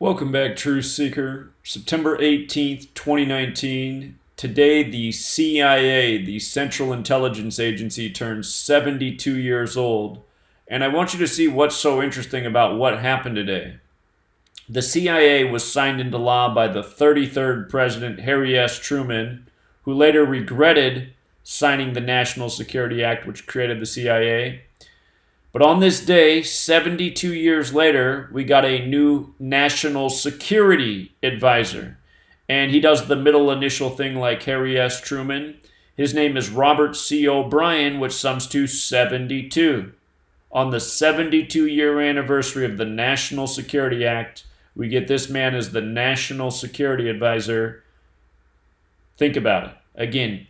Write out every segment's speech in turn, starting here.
Welcome back, Truth Seeker. September 18th, 2019. Today, the CIA, the Central Intelligence Agency, turns 72 years old. And I want you to see what's so interesting about what happened today. The CIA was signed into law by the 33rd President, Harry S. Truman, who later regretted signing the National Security Act, which created the CIA. But on this day, 72 years later, we got a new national security advisor. And he does the middle initial thing like Harry S. Truman. His name is Robert C. O'Brien, which sums to 72. On the 72-year anniversary of the National Security Act, we get this man as the national security advisor. Think about it. Again,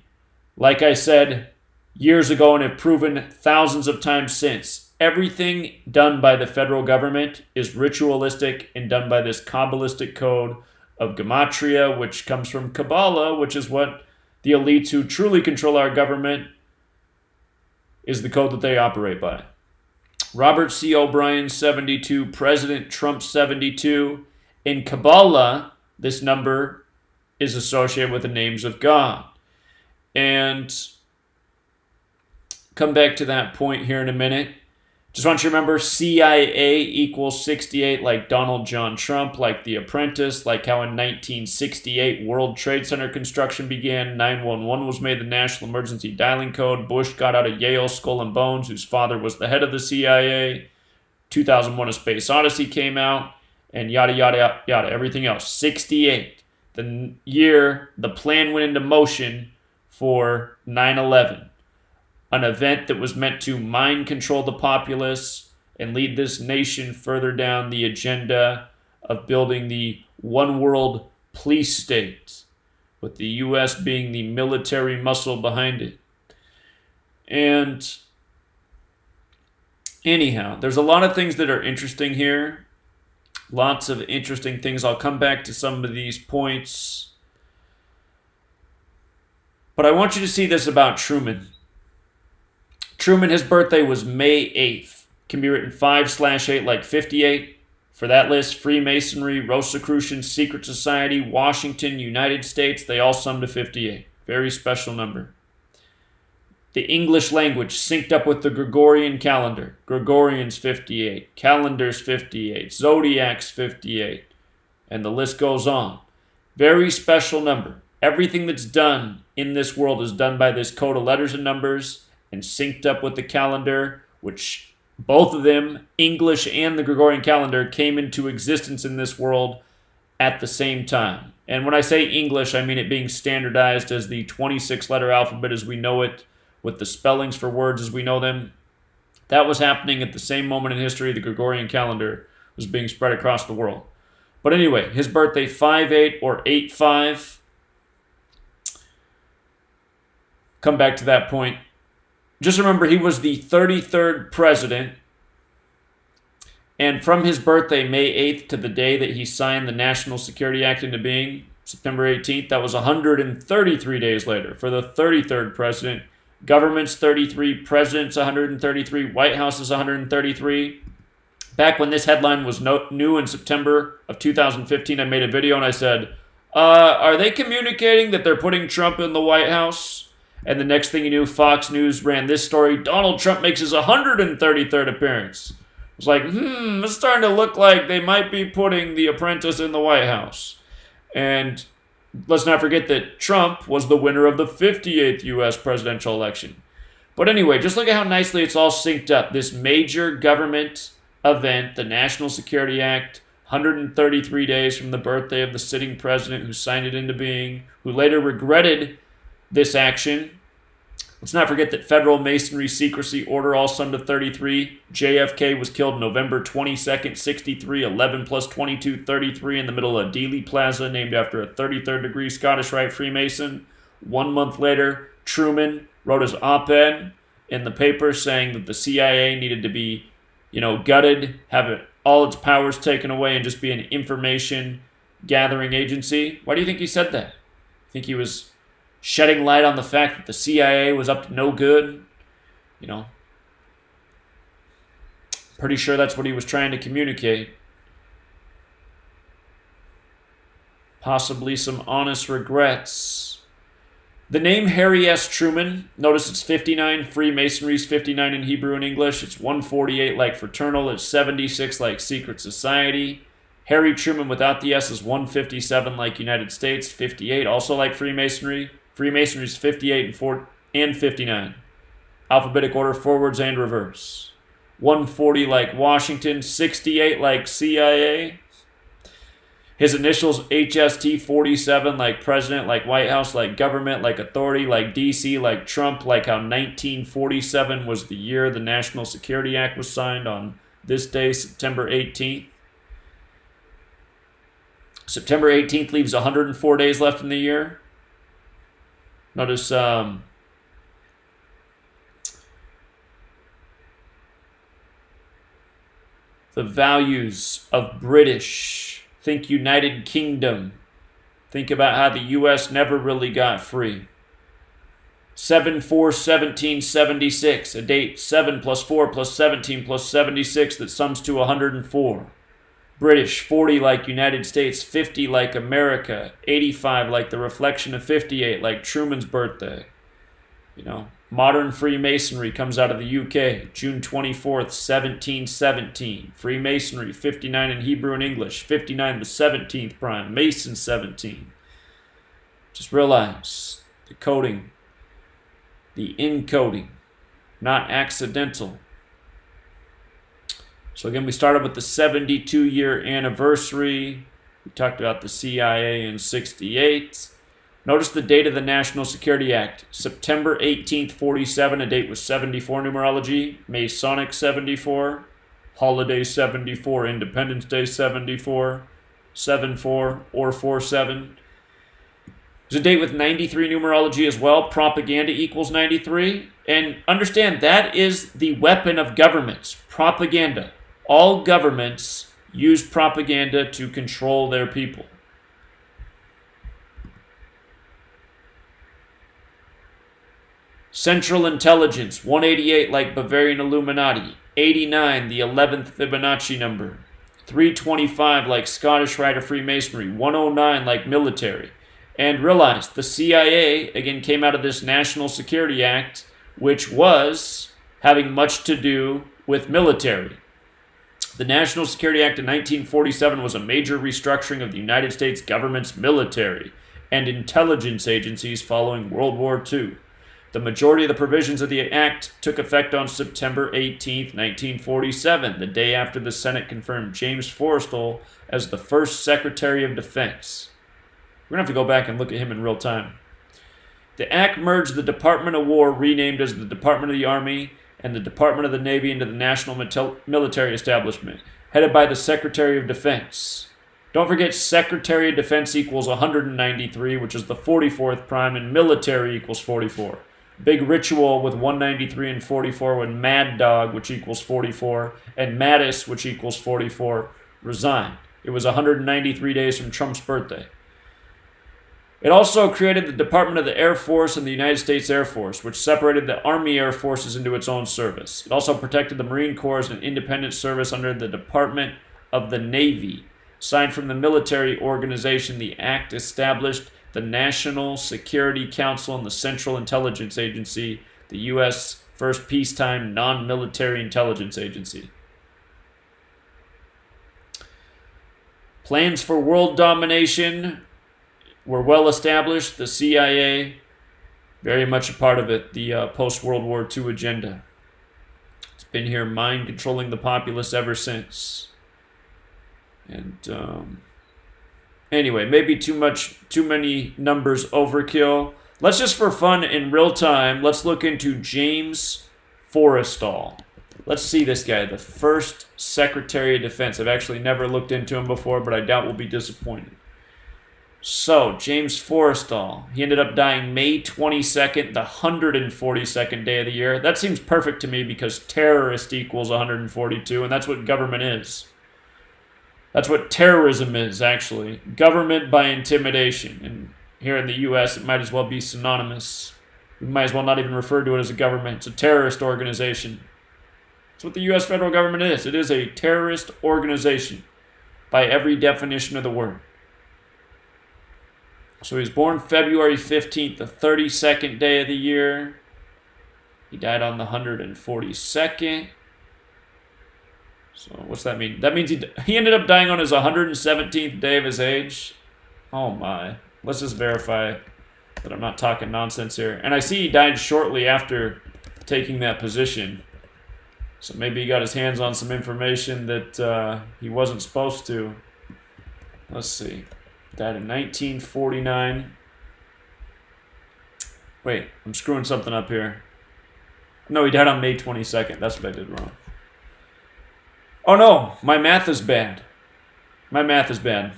like I said years ago and have proven thousands of times since, everything done by the federal government is ritualistic and done by this Kabbalistic code of Gematria, which comes from Kabbalah, which is what the elites who truly control our government is the code that they operate by. Robert C. O'Brien, 72, President Trump, 72. In Kabbalah, this number is associated with the names of God. And come back to that point here in a minute. Just want you to remember CIA equals 68, like Donald John Trump, like The Apprentice, like how in 1968 World Trade Center construction began, 911 was made the national emergency dialing code, Bush got out of Yale, Skull and Bones, whose father was the head of the CIA, 2001 A Space Odyssey came out, and yada, yada, yada, everything else. 68, the year the plan went into motion for 9/11. An event that was meant to mind control the populace and lead this nation further down the agenda of building the one world police state, with the U.S. being the military muscle behind it. And anyhow, there's a lot of things that are interesting here. Lots of interesting things. I'll come back to some of these points. But I want you to see this about Truman. Truman, his birthday was May 8th. Can be written 5/8 like 58. For that list, Freemasonry, Rosicrucian, Secret Society, Washington, United States, they all sum to 58. Very special number. The English language synced up with the Gregorian calendar. Gregorian's 58. Calendar's 58. Zodiac's 58. And the list goes on. Very special number. Everything that's done in this world is done by this code of letters and numbers and synced up with the calendar, which both of them, English and the Gregorian calendar, came into existence in this world at the same time. And when I say English, I mean it being standardized as the 26-letter alphabet as we know it, with the spellings for words as we know them. That was happening at the same moment in history the Gregorian calendar was being spread across the world. But anyway, his birthday, 5/8 or 8/5. Come back to that point. Just remember, he was the 33rd president, and from his birthday, May 8th, to the day that he signed the National Security Act into being, September 18th, that was 133 days later for the 33rd president. Government's 33, president's 133, White House is 133. Back when this headline was new in September of 2015, I made a video and I said, are they communicating that they're putting Trump in the White House? And the next thing you knew, Fox News ran this story. Donald Trump makes his 133rd appearance. It was like, it's starting to look like they might be putting The Apprentice in the White House. And let's not forget that Trump was the winner of the 58th U.S. presidential election. But anyway, just look at how nicely it's all synced up. This major government event, the National Security Act, 133 days from the birthday of the sitting president who signed it into being, who later regretted this action. Let's not forget that federal masonry secrecy order all summed to 33. JFK was killed November 22nd, 63, 11 plus 22, 33 in the middle of Dealey Plaza, named after a 33rd degree Scottish Rite Freemason. 1 month later, Truman wrote his op-ed in the paper saying that the CIA needed to be, gutted, have all its powers taken away, and just be an information gathering agency. Why do you think he said that? You think he was shedding light on the fact that the CIA was up to no good? Pretty sure that's what he was trying to communicate. Possibly some honest regrets. The name Harry S. Truman, notice it's 59 Freemasonry's 59 in Hebrew and English. It's 148 like fraternal. It's 76 like secret society. Harry Truman without the S is 157 like United States. 58 also like Freemasonry. Freemasonry's 58 and 59. Alphabetic order forwards and reverse. 140 like Washington. 68 like CIA. His initials HST, 47 like president, like White House, like government, like authority, like DC, like Trump, like how 1947 was the year the National Security Act was signed on this day, September 18th. September 18th leaves 104 days left in the year. Notice the values of British. Think United Kingdom. Think about how the U.S. never really got free. 7/4/1776, a date 7 plus 4 plus 17 plus 76 that sums to 104. British, 40 like United States, 50 like America, 85 like the reflection of 58, like Truman's birthday. You know, modern Freemasonry comes out of the UK, June 24th, 1717. Freemasonry, 59 in Hebrew and English, 59 the 17th prime, Mason 17. Just realize the coding, the encoding, not accidental. So again, we started with the 72-year anniversary. We talked about the CIA in 68. Notice the date of the National Security Act, September 18th, 47, a date with 74 numerology, Masonic 74, Holiday 74, Independence Day 74, 74, or 47. There's a date with 93 numerology as well, propaganda equals 93. And understand, that is the weapon of governments, propaganda. All governments use propaganda to control their people. Central Intelligence, 188 like Bavarian Illuminati, 89 the 11th Fibonacci number, 325 like Scottish Rite of Freemasonry, 109 like military. And realize the CIA, again, came out of this National Security Act, which was having much to do with military. The National Security Act of 1947 was a major restructuring of the United States government's military and intelligence agencies following World War II. The majority of the provisions of the Act took effect on September 18, 1947, the day after the Senate confirmed James Forrestal as the first Secretary of Defense. We're going to have to go back and look at him in real time. The Act merged the Department of War, renamed as the Department of the Army, and the Department of the Navy into the National Military Establishment, headed by the Secretary of Defense. Don't forget, Secretary of Defense equals 193, which is the 44th prime, and military equals 44. Big ritual with 193 and 44 when Mad Dog, which equals 44, and Mattis, which equals 44, resigned. It was 193 days from Trump's birthday. It also created the Department of the Air Force and the United States Air Force, which separated the Army Air Forces into its own service. It also protected the Marine Corps as an independent service under the Department of the Navy. Aside from the military organization, the Act established the National Security Council and the Central Intelligence Agency, the U.S. first peacetime non-military intelligence agency. Plans for world domination were well established. The CIA, very much a part of it, the post-World War II agenda. It's been here mind controlling the populace ever since. And anyway, maybe too many numbers overkill. Let's just, for fun in real time, let's look into James Forrestal. Let's see this guy, the first Secretary of Defense. I've actually never looked into him before, but I doubt we'll be disappointed. So, James Forrestal, he ended up dying May 22nd, the 142nd day of the year. That seems perfect to me because terrorist equals 142, and that's what government is. That's what terrorism is, actually. Government by intimidation. And here in the U.S., it might as well be synonymous. We might as well not even refer to it as a government. It's a terrorist organization. That's what the U.S. federal government is. It is a terrorist organization by every definition of the word. So he was born February 15th, the 32nd day of the year. He died on the 142nd. So what's that mean? That means he ended up dying on his 117th day of his age. Oh my. Let's just verify that I'm not talking nonsense here. And I see he died shortly after taking that position. So maybe he got his hands on some information that he wasn't supposed to. Let's see. Died in 1949. Wait, I'm screwing something up here. No, he died on May 22nd. That's what I did wrong. Oh no, my math is bad. My math is bad.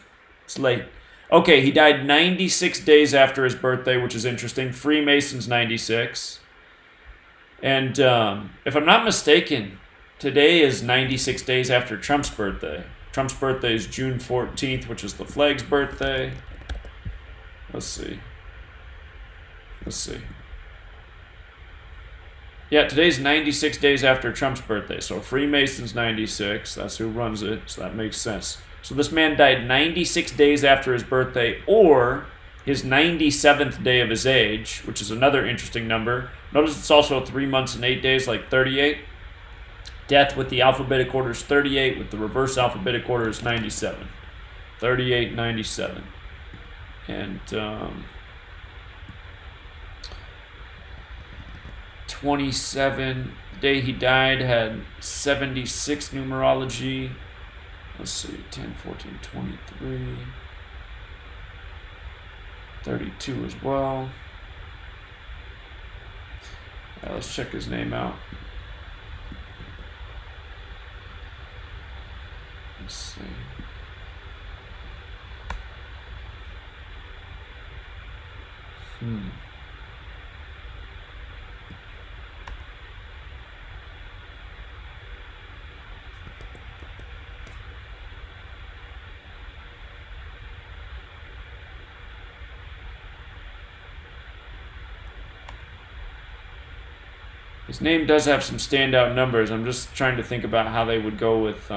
It's late. Okay, he died 96 days after his birthday, which is interesting. Freemason's 96. And if I'm not mistaken, today is 96 days after Trump's birthday. Trump's birthday is June 14th, which is the flag's birthday. Let's see. Yeah, today's 96 days after Trump's birthday. So Freemason's 96. That's who runs it. So that makes sense. So this man died 96 days after his birthday, or his 97th day of his age, which is another interesting number. Notice it's also 3 months and 8 days, like 38. Death with the alphabetic order is 38. With the reverse alphabetic order is 97. 38, 97. And 27, the day he died, had 76 numerology. Let's see, 10, 14, 23. 32 as well. Let's check his name out. Let's see. His name does have some standout numbers. I'm just trying to think about how they would go with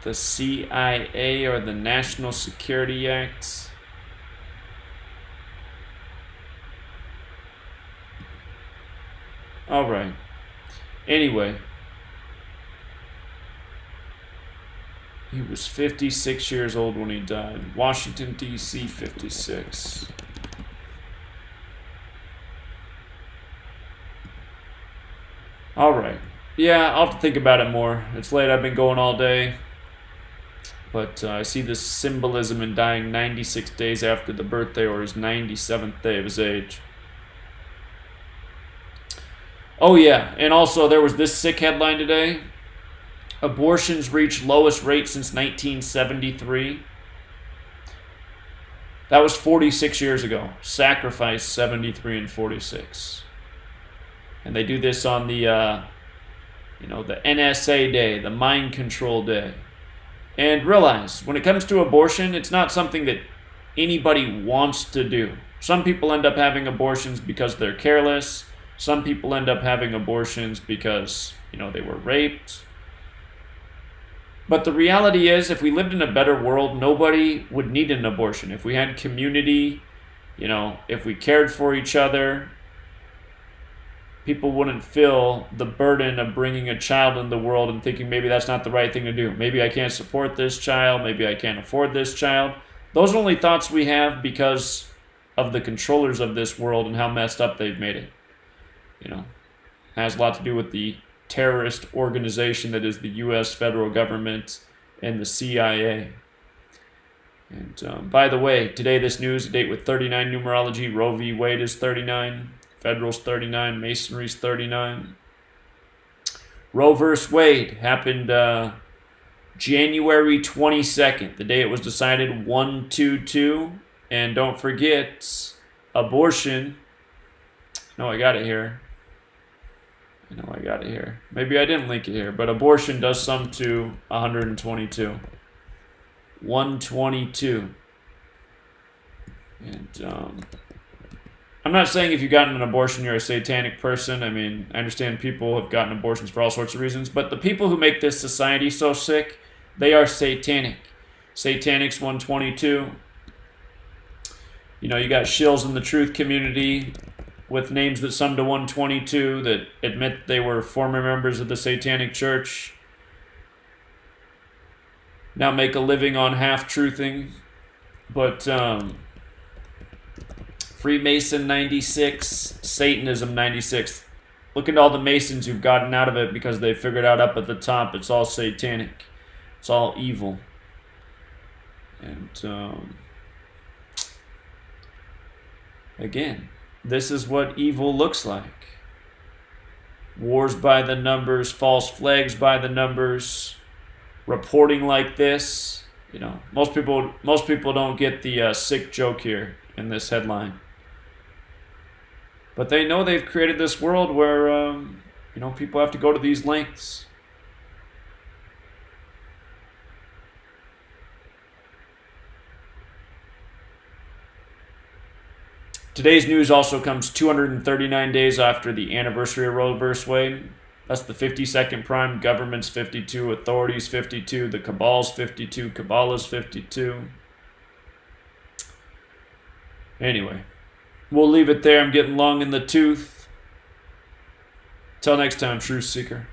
the CIA or the National Security Act. All right. Anyway, he was 56 years old when he died. Washington, D.C., 56. All right. Yeah, I'll have to think about it more. It's late. I've been going all day. But I see this symbolism in dying 96 days after the birthday or his 97th day of his age. Oh, yeah. And also, there was this sick headline today. Abortions reach lowest rate since 1973. That was 46 years ago. Sacrifice 73 and 46. And they do this on the, the NSA day, the mind control day. And realize, when it comes to abortion, it's not something that anybody wants to do. Some people end up having abortions because they're careless. Some people end up having abortions because, they were raped. But the reality is, if we lived in a better world, nobody would need an abortion. If we had community, if we cared for each other, people wouldn't feel the burden of bringing a child in the world and thinking maybe that's not the right thing to do. Maybe I can't support this child. Maybe I can't afford this child. Those are only thoughts we have because of the controllers of this world and how messed up they've made it. It has a lot to do with the terrorist organization that is the U.S. federal government and the CIA. And by the way, today this news, a date with 39 numerology, Roe v. Wade is 39. Federal's 39, Masonry's 39. Roe vs. Wade happened January 22nd, the day it was decided, 122. And don't forget, abortion. No, I got it here. Maybe I didn't link it here, but abortion does sum to 122. 122. And I'm not saying if you've gotten an abortion, you're a satanic person. I mean, I understand people have gotten abortions for all sorts of reasons, but the people who make this society so sick, they are satanic. Satanic's 122. You know, you got shills in the truth community with names that sum to 122 that admit they were former members of the Satanic Church. Now make a living on half-truthing. But Freemason 96, Satanism 96. Look at all the Masons who've gotten out of it because they figured out up at the top it's all satanic. It's all evil. And again, this is what evil looks like. Wars by the numbers, false flags by the numbers, reporting like this. You know, most people don't get the sick joke here in this headline. But they know they've created this world where, you know, people have to go to these lengths. Today's news also comes 239 days after the anniversary of Roe v. Wade. That's the 52nd prime, government's 52, authorities 52, the cabal's 52, Kabbalah's 52. Anyway, we'll leave it there. I'm getting long in the tooth. Till next time, Truth Seeker.